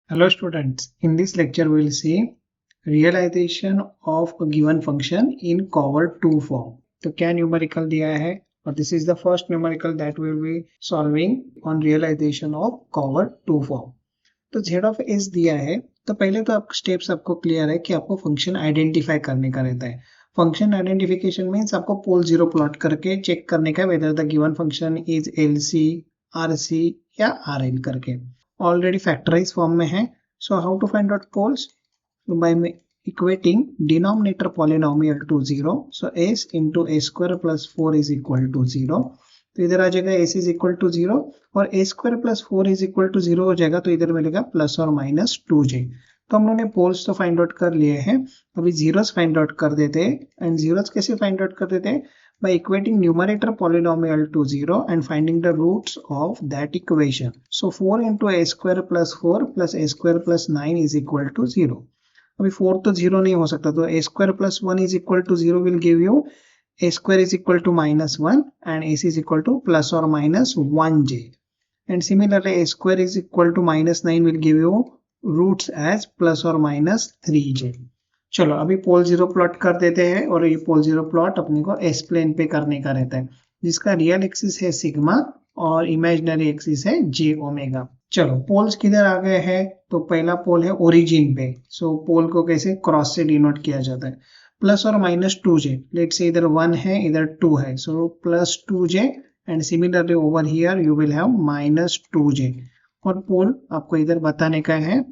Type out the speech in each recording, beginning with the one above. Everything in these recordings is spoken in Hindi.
Hello students, in this lecture we will see realization of a given function in cover 2 form. तो क्या न्यूमेरिकल दिया है और this is the first numerical that we will be solving on realization of cover 2 form. तो z of s दिया है तो पहले तो आप स्टेप्स आपको क्लियर है कि आपको फंक्शन आइडेंटिफाई करने का रहता है. फंक्शन आइडेंटिफिकेशन मीन्स आपको पोल जीरो प्लॉट करके चेक करने का whether the given function is LC, RC या RL करके. ऑलरेडी फैक्टराइज फॉर्म में है. So how to find out poles? by equating denominator polynomial to 0. So s into a square plus 4 is equal to 0. तो इधर आ जाएगा s is equal to 0 और a square plus 4 is equal to 0 हो जाएगा तो इधर मिलेगा प्लस और माइनस 2j. तो हम लोगों ने पोल्स तो फाइंड आउट कर लिए हैं, अभी जीरोस फाइंड आउट कर देते हैं. एंड जीरोस कैसे फाइंड आउट कर देते हैं? by equating numerator polynomial to 0 and finding the roots of that equation. So 4 into a square plus 4 plus a square plus 9 is equal to 0. अभी 4 तो 0 नहीं हो सकता तो a square plus 1 is equal to 0 will give you a square is equal to minus 1 and ac is equal to plus or minus 1j. And similarly a square is equal to minus 9 will give you roots as plus or minus 3j. चलो अभी पोल जीरो प्लॉट कर देते हैं और ये पोल जीरो प्लॉट अपने को एस प्लेन पे करने का रहता है जिसका रियल एक्सिस है सिग्मा और इमेजिनरी एक्सिस है जे ओमेगा. चलो पोल्स किधर आ गए हैं? तो पहला पोल है ओरिजिन पे. सो पोल को कैसे क्रॉस से डिनोट किया जाता है? प्लस और माइनस 2j. लेट्स से इधर 1 है इधर 2 है so plus 2j and similarly over here you will have minus 2j. और पोल आपको इधर बताने का है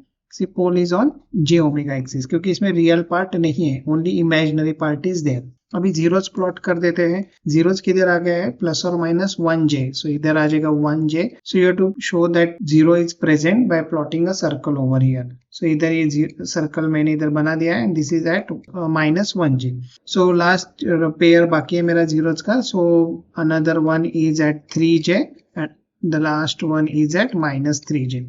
pole is on j omega axis क्योंकि इसमें रियल पार्ट नहीं है, only imaginary part is there. अभी जीरोस प्लॉट कर देते हैं. जीरोस किधर आ गया है? प्लस और माइनस 1j. सो इधर आ जाएगा 1j. So you have to show that zero is present by plotting a circle over here. So इधर ये सर्कल मैंने इधर बना दिया है and this is at minus 1j. So last pair बाकी है मेरा जीरोस का. So another one is at 3j and the last one is at minus 3j.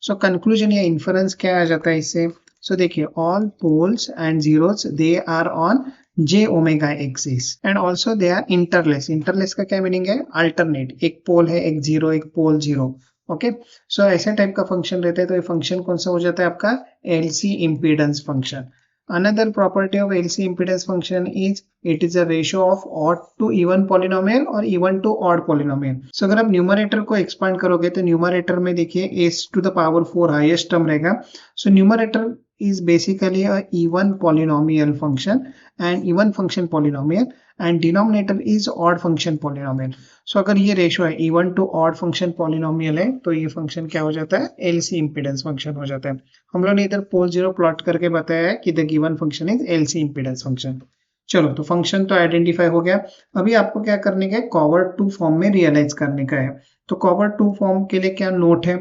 So conclusion या इन्फरेंस क्या आ जाता है इससे? सो देखिए all poles and zeros they are on j omega axis and also they are interlace. Interlace का क्या मीनिंग है? अल्टरनेट. एक पोल है एक जीरो एक पोल जीरो. ओके सो ऐसे टाइप का फंक्शन रहता है तो ये फंक्शन कौन सा हो जाता है आपका? LC impedance function. Another property of LC impedance function is it is a ratio of odd to even polynomial और even to odd polynomial. So अगर आप न्यूमरेटर को एक्सपांड करोगे तो न्यूमरेटर में देखिए s to the power 4 highest term रहेगा. So numerator is basically a even polynomial function and even function polynomial and denominator is odd function polynomial. So अगर ये रेशियो है even to odd function polynomial है तो ये फंक्शन क्या हो जाता है? LC impedance फंक्शन हो जाता है. हम लोग ने इधर पोल जीरो प्लॉट करके बताया है कि the given function is LC impedance function. चलो तो फंक्शन तो आइडेंटिफाई हो गया. अभी आपको क्या करने का है? कॉवर 2 फॉर्म में रियलाइज करने का है. तो कॉवर 2 फॉर्म के लिए क्या नोट है?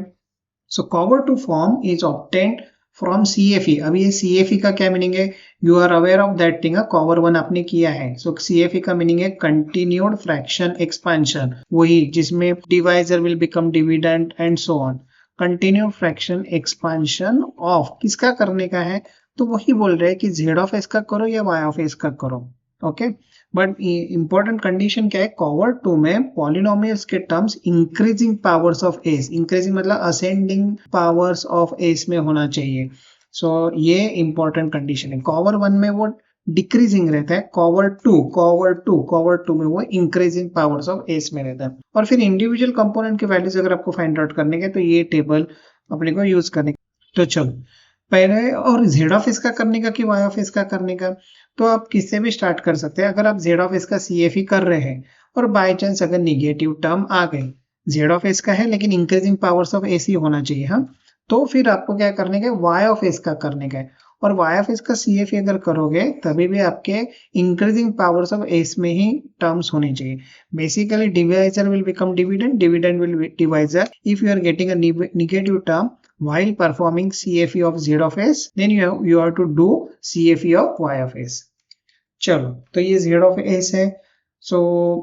So Cauer 2 form is obtained from CFE. अभी ये CFE का क्या मीनिंग है? You are aware of that thing. Cauer 1 आपने किया है. सो CFE का मीनिंग है कंटिन्यूड फ्रैक्शन एक्सपेंशन, वही जिसमें divisor will become dividend and so on. Continued fraction expansion of किसका करने का है? तो वही बोल रहे हैं कि z ऑफ s का करो या y ऑफ s का करो. ओके बट इंपॉर्टेंट कंडीशन क्या है? कॉवर 2 में पॉलिनोमियल्स के terms increasing powers of s, increasing मतलब असेंडिंग पावर्स ऑफ s में होना चाहिए. सो ये इंपॉर्टेंट कंडीशन है. कॉवर 1 में वो डिक्रीजिंग रहता है, कॉवर 2 में वो इंक्रीजिंग पावर्स ऑफ s में रहता है. और फिर इंडिविजुअल कंपोनेंट के वैल्यूज अगर आपको फाइंड आउट करने के तो ये टेबल अपने को यूज करने. तो चलो पहले और z ऑफ s का करने का कि y ऑफ s का करने का, तो आप किससे भी स्टार्ट कर सकते हैं. अगर आप z ऑफ s का CFE कर रहे हैं और बाय चांस अगर निगेटिव टर्म आ गए, z ऑफ s का है लेकिन इंक्रीजिंग पावर्स ऑफ s ही होना चाहिए, हाँ, तो फिर आपको क्या करने का? y ऑफ s का करने का है. और y ऑफ s का CFE अगर करोगे तभी भी आपके इंक्रीजिंग पावर्स ऑफ s में ही टर्म्स होने चाहिए. Basically divisor will become dividend, dividend will divisor. If you are getting a negative term while performing CFE of z of s, then you have to do CFE of y of s. चलो तो ये z of s है. सो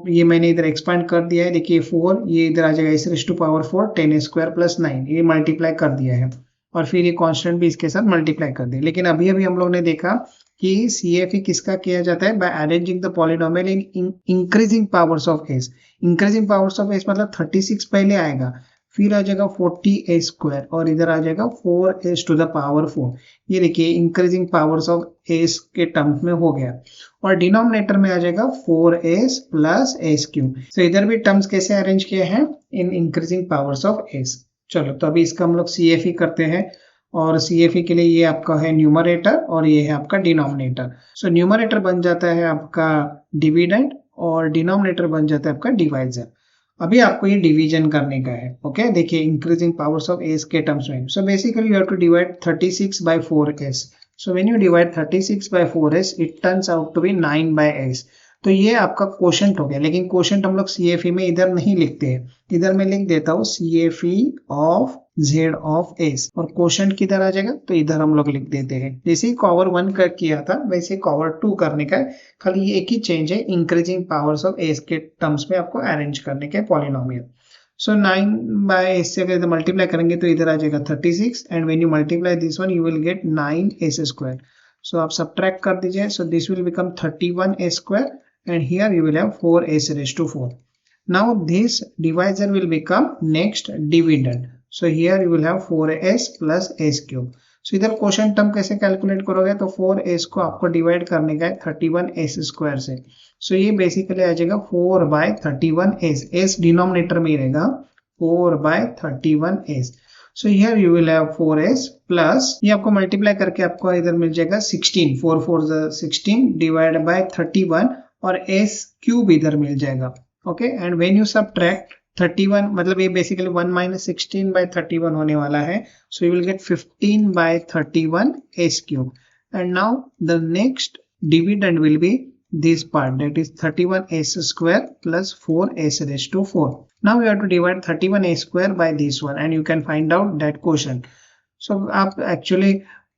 ये मैंने इधर एक्सपांड कर दिया है. देखिए 4 ये इधर आ जाएगा s raised to power 4 10 square plus 9, ये मल्टीप्लाई कर दिया है और फिर ये कांस्टेंट भी इसके साथ मल्टीप्लाई कर दिया. लेकिन अभी हम लोग ने देखा कि CFE किसका किया जाता है? By arranging the polynomial in increasing powers of s. Increasing powers of s मतलब 36 पहले आएगा, फिर आ जाएगा 40a स्क्वायर और इधर आ जाएगा 4s टू द पावर 4। ये देखिए इंक्रीजिंग पावर्स ऑफ s के टर्म्स में हो गया और डिनोमिनेटर में आ जाएगा 4s प्लस s क्यूब। तो इधर भी टर्म्स कैसे अरेंज किए हैं इन इंक्रीजिंग पावर्स ऑफ s। चलो तो अभी इसका हम लोग CFE करते हैं और CFE के लिए ये आपका है न्यूमरेटर और ये है आपका डिनोमिनेटर। सो न्यूमरेटर बन जाता है आपका डिविडेंड और डिनोमिनेटर बन जाता है आपका डिवाइजर। अभी आपको ये डिवीजन करने का है। ओके देखिए इंक्रीजिंग पावर्स ऑफ s के टर्म्स में। So basically you have to divide 36 by 4s। So when you divide 36 by 4s it turns out to be 9 by s। तो ये आपका क्वोशंट हो गया, लेकिन क्वोशंट हम लोग CFE में इधर नहीं लिखते हैं। इधर मैं लिख देता हूँ CFE of z of s और क्वोशंट किधर आ जाएगा तो इधर हम लोग लिख देते हैं। जैसे ही कॉवर 1 कर किया था वैसे कॉवर 2 करने का है, खाली एक ही चेंज है इंक्रीजिंग पावर्स ऑफ s के टर्म्स में आपको अरेंज करने के पॉलिनोमियल। सो 9 by s से अगर मल्टीप्लाई करेंगे तो इधर आ जाएगा 36 and when you multiply this one you will get 9s square. So आप सब्ट्रैक्ट कर दीजिए। So this will become 31s square and here you will have 4s raised to 4. Now this divisor will become next dividend. So here you will have 4s plus s cube. So इधर क्वोशंट टर्म कैसे कैलकुलेट करोगे तो 4s को आपको डिवाइड करने का है 31s स्क्वायर से। सो ये बेसिकली आ जाएगा 4 by 31s। s डिनोमिनेटर में ही रहेगा 4 by 31s। So here you will have 4s plus ये आपको मल्टीप्लाई करके आपको इधर मिल जाएगा 16, 4 4 16 डिवाइड बाय 31 और s क्यूब इधर मिल जाएगा। Okay and when you subtract 31 मतलब ये बेसिकली 1 minus 16 by 31 होने वाला है। So you will gate 15 by 31 s cube and now the next dividend will be this part, that is 31s square plus 4s raised to 4. Now you have to divide 31s square by this one and you can find out that quotient. So आप actually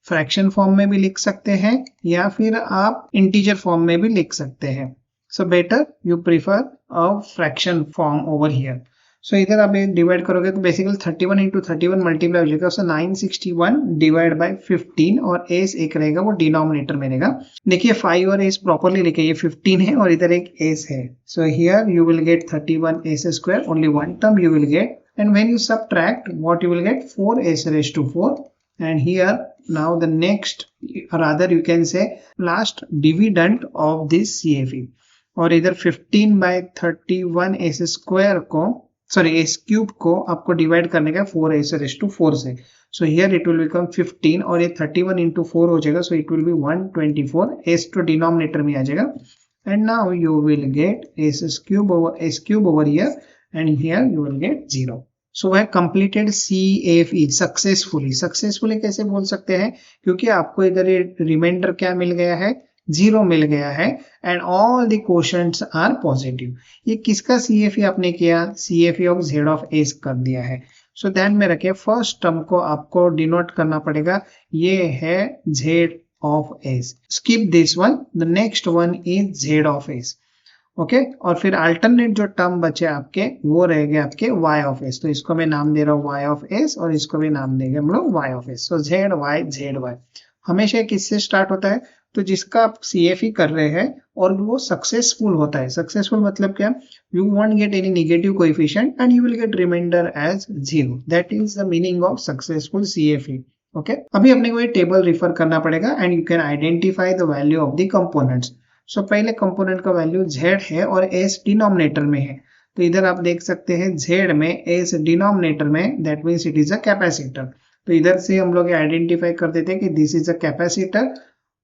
फ्रैक्शन फॉर्म में भी लिख सकते हैं या फिर आप इंटीजर फॉर्म में भी लिख सकते हैं। So better you prefer a fraction form over here. So इधर आप डिवाइड करोगे तो बेसिकली 31 into 31 मल्टीप्लाई हो जाएगा। सो 961 डिवाइड बाय 15 और s एक रहेगा वो डिनोमिनेटर में रहेगा। देखिए 5 और s प्रॉपरली लिखे, ये 15 है और इधर एक s है। So here you will gate 31s square, only one term you will gate and when you subtract what you will gate 4s raised to 4 and here now the next rather you can say last dividend of this CFE और इधर 15 by 31 s स्क्वायर को सॉरी s क्यूब को आपको डिवाइड करने का 4s raised to 4 से। So here it will become 15 और ये 31 into 4 हो जाएगा। So it will be 124, s तो डिनोमिनेटर में आ जाएगा and now you will gate s cube over here and here you will gate 0। सो है कंप्लीटेड CFE सक्सेसफुली कैसे बोल सकते हैं क्योंकि आपको इधर रिमाइंडर क्या मिल गया है 0 मिल गया है and all the quotients are positive. ये किसका CFE आपने किया CFE of z of s कर दिया है। सो ध्यान में रखें फर्स्ट टर्म को आपको डिनोट करना पड़ेगा, ये है z of s। Skip this one, the next one is z of s। Okay और फिर अल्टरनेट जो टर्म बचे आपके वो रहेंगे आपके y ऑफ s। तो इसको मैं नाम दे रहा हूँ y ऑफ s और इसको भी नाम देंगे हम लोग y of s। So z y हमेशा किससे स्टार्ट होता है तो जिसका आप CFE कर रहे हैं और वो सक्सेसफुल होता है। सक्सेसफुल मतलब क्या, you won't get any negative coefficient and you will get remainder as 0। That is the meaning of successful CFE। Okay अभी अपने को ये टेबल रिफर करना पड़ेगा and you can identify the value of the components. So पहले कंपोनेंट का वैल्यू z है और s डिनोमिनेटर में है। तो इधर आप देख सकते हैं z में s डिनोमिनेटर में, that means it is a capacitor. तो इधर से हम लोग आइडेंटिफाई कर देते हैं कि दिस इज अ कैपेसिटर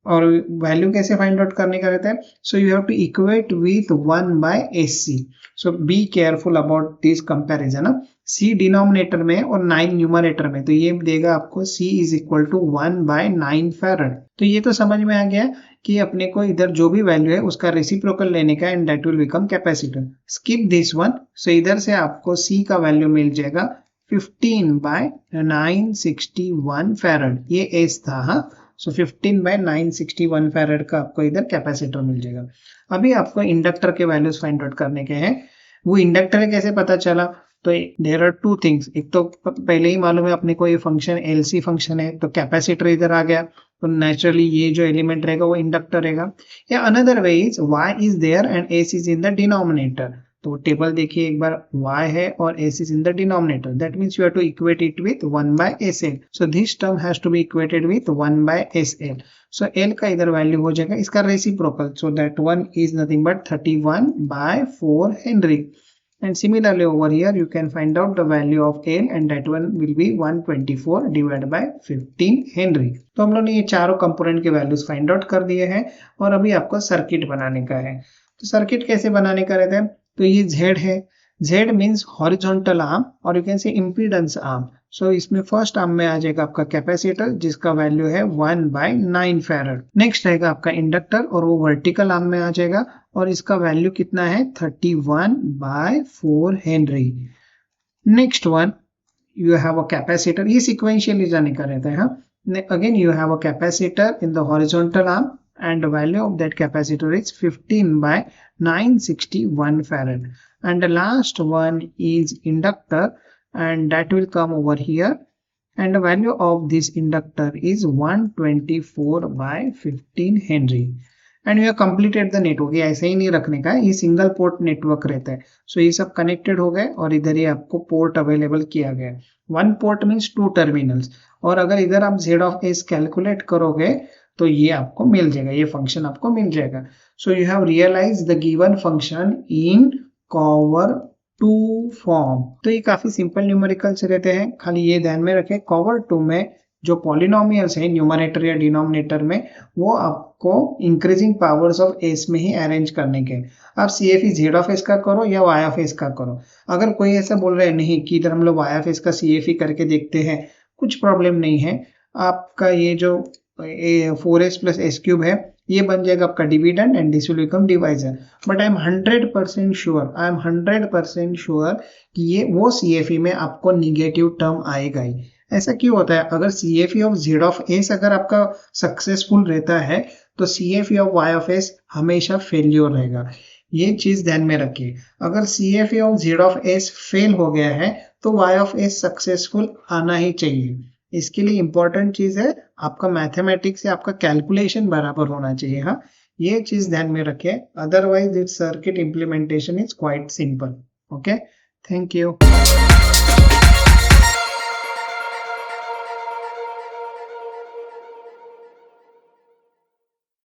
और वैल्यू कैसे फाइंड आउट करने का रहता है। So you have to equate with 1 by SC। So be careful about this comparison. C denominator में और 9 न्यूमरेटर में, तो ये देगा आपको C is equal to 1 by 9 farad. तो ये तो समझ में आ गया कि अपने को इधर जो भी वैल्यू है उसका रेसिप्रोकल लेने का and that will become capacitor. Skip this one. So इधर से आपको C का वैल्यू मिल जाएगा 15 by 961 फैराड, ये S था। हाँ सो 15 by 961 फैराड का आपको इधर कैपेसिटर मिल जाएगा। अभी आपको इंडक्टर के वैल्यूज फाइंड आउट करने के हैं। वो इंडक्टर कैसे पता चला, तो देयर आर टू थिंग्स। एक तो पहले ही मालूम है अपने को ये फंक्शन LC फंक्शन है, तो कैपेसिटर इधर आ गया तो नेचुरली ये जो एलिमेंट रहेगा वो इंडक्टर रहेगा। या another way is y is there and s is in the denominator, तो टेबल देखिए एक बार, y है और s is in the denominator. That means you have to equate it with 1 by SL. So this term has to be equated with 1 by SL. So L का इधर वैल्यू हो जाएगा इसका reciprocal. So that one is nothing but 31 by 4 Henry. And similarly over here you can find out the value of L and that one will be 124 divided by 15 Henry. तो हम लोग ने ये चारों कंपोनेंट के वैल्यूज फाइंड आउट कर दिए हैं और अभी आपको सर्किट बनाने का है. तो सर्किट कैसे बनाने का रहता है, तो ये Z है, Z मीन्स हॉरिजॉन्टल आर्म और you can say impedance arm. So इसमें फर्स्ट आर्म में आ जाएगा आपका कैपेसिटर जिसका वैल्यू है 1/9 फैराड. नेक्स्ट आएगा आपका इंडक्टर और वो वर्टिकल आर्म में आ जाएगा और इसका वैल्यू कितना है 31/4 Henry. Next one you have a capacitor, ये sequentially जाने का रहता है. Again you have a capacitor in the horizontal arm and the value of that capacitor is 15/961 farad. And the last one is inductor and that will come over here and the value of this inductor is 124/15 Henry. And you completed the network. ये ऐसे ही नहीं रखने का है, ये सिंगल पोर्ट नेटवर्क रहता है. सो ये सब कनेक्टेड हो गए और इधर ये आपको पोर्ट अवेलेबल किया गया है. One port means 2 terminals. और अगर इधर आप Z of S कैलकुलेट करोगे तो ये आपको मिल जाएगा, ये फंक्शन आपको मिल जाएगा. So you have realize the given function in Cauer 2 form. तो ये काफी सिंपल न्यूमेरिकल्स रहते हैं, खाली ये ध्यान में रखें कॉवर 2 में जो पॉलिनोमियल्स है न्यूमरेटर या डिनोमिनेटर में वो आपको इंक्रीजिंग पावर्स ऑफ एस में ही अरेंज करने के. आप CFE Z of S का करो या Y of S का करो. अगर कोई ऐसा बोल रहा है नहीं कि इधर हम लोग Y of S का CFE करके देखते हैं, कुछ प्रॉब्लम नहीं है. आपका ये जो 4s plus s क्यूब है ये बन जाएगा आपका dividend and this will become divisor. But I am 100% sure कि ये वो CFE में आपको निगेटिव टर्म आएगा ही. ऐसा क्यों होता है, अगर CFE of Z of S अगर आपका सक्सेसफुल रहता है तो CFE of Y of S हमेशा फेलियर रहेगा. ये चीज ध्यान में रखिए. अगर CFE of Z of S fail हो गया है तो Y of S सक्सेसफुल आना ही चाहिए. इसके लिए इंपॉर्टेंट चीज है आपका मैथमेटिक्स से आपका कैलकुलेशन बराबर होना चाहिए. हाँ, ये चीज ध्यान में रखें, otherwise this circuit implementation is quite simple. Okay, thank you.